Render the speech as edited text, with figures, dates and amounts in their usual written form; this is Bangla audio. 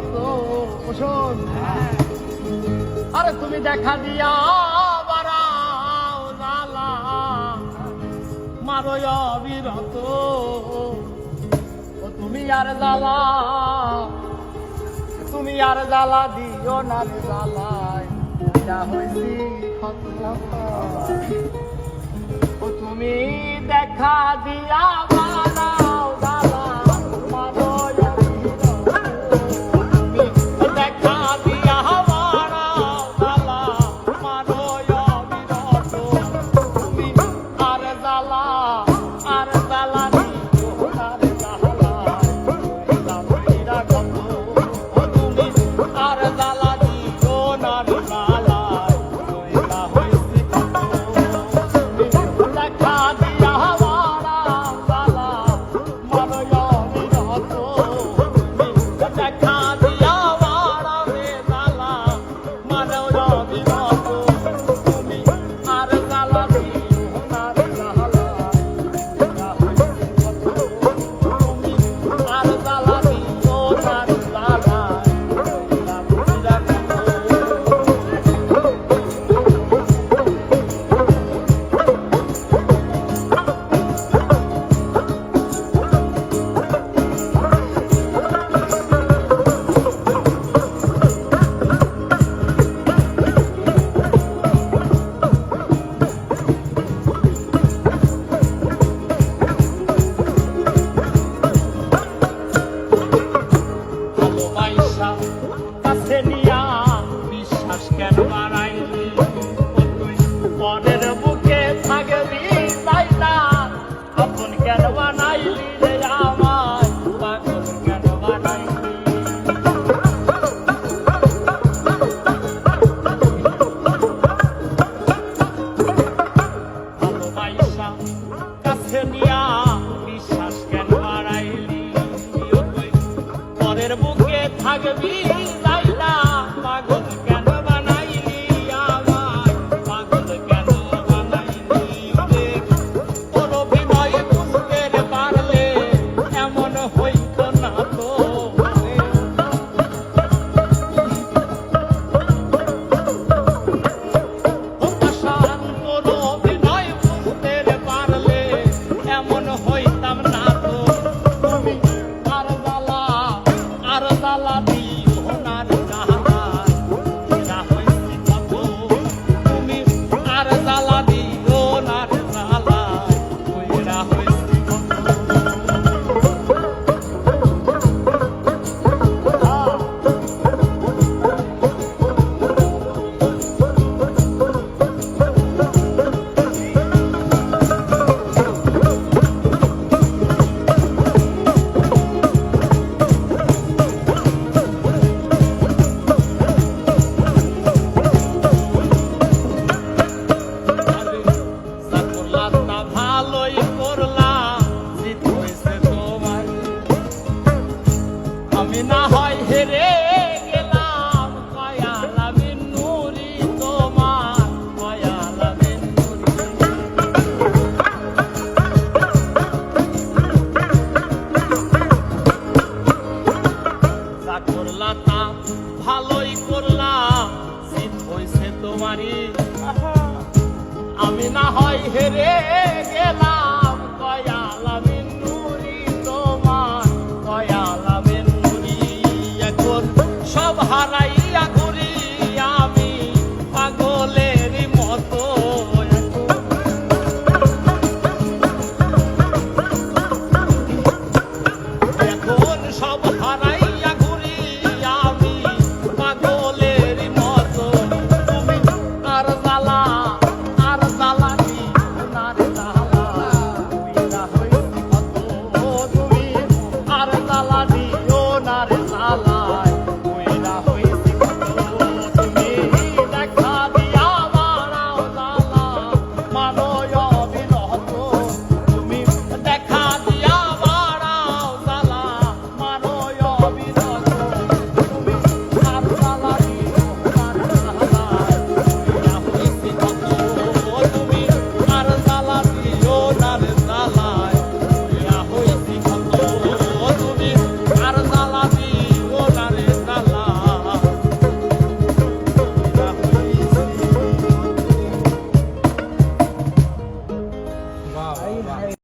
বিরত শোন আরে তুমি দেখা দিয়া বাড়াও জ্বালা মারো অবিরত তুমি আর জ্বালা তুমি আর জ্বালা দিও না রে জ্বালায় যা হইছি ও তুমি দেখা দিয়া বাড়াও জ্বালা মারো দেখা দিয়া বাড়াও জ্বালা মারো অবিরত তুমি আর জ্বালা পরের বুকে থাকবি তাই না আপন কেন বানাইলি রে আমায় পাগল কেন বানাইলি ভালোবাসা কাছে নিয়া বিশ্বাস কেন বাড়াইলি পরের বুকে থাকবি তাই না পাগল কেন বানাইলি আমায় পাগল কেন বানাইলি তোর অভিনয় বুঝতে পারলে এমন হইতো না তো তোর অভিনয় বুঝতে পারলে এমন হইতাম না তো তুমি আর জ্বালা দিও না রে জ্বালা এরা হইছি কত তুমি আর জ্বালা দিও না রে জ্বালা এরা হইছি ভালোই করলাম জিত হয়েছে তোমার আমি না হয় হেরে গেলাম কয়ালামি নুরি তোমার কয়ালামি যা করলা তা ভালোই করলাম জিত হয়েছে তোমারই আমি না হয় হেরে গেলাম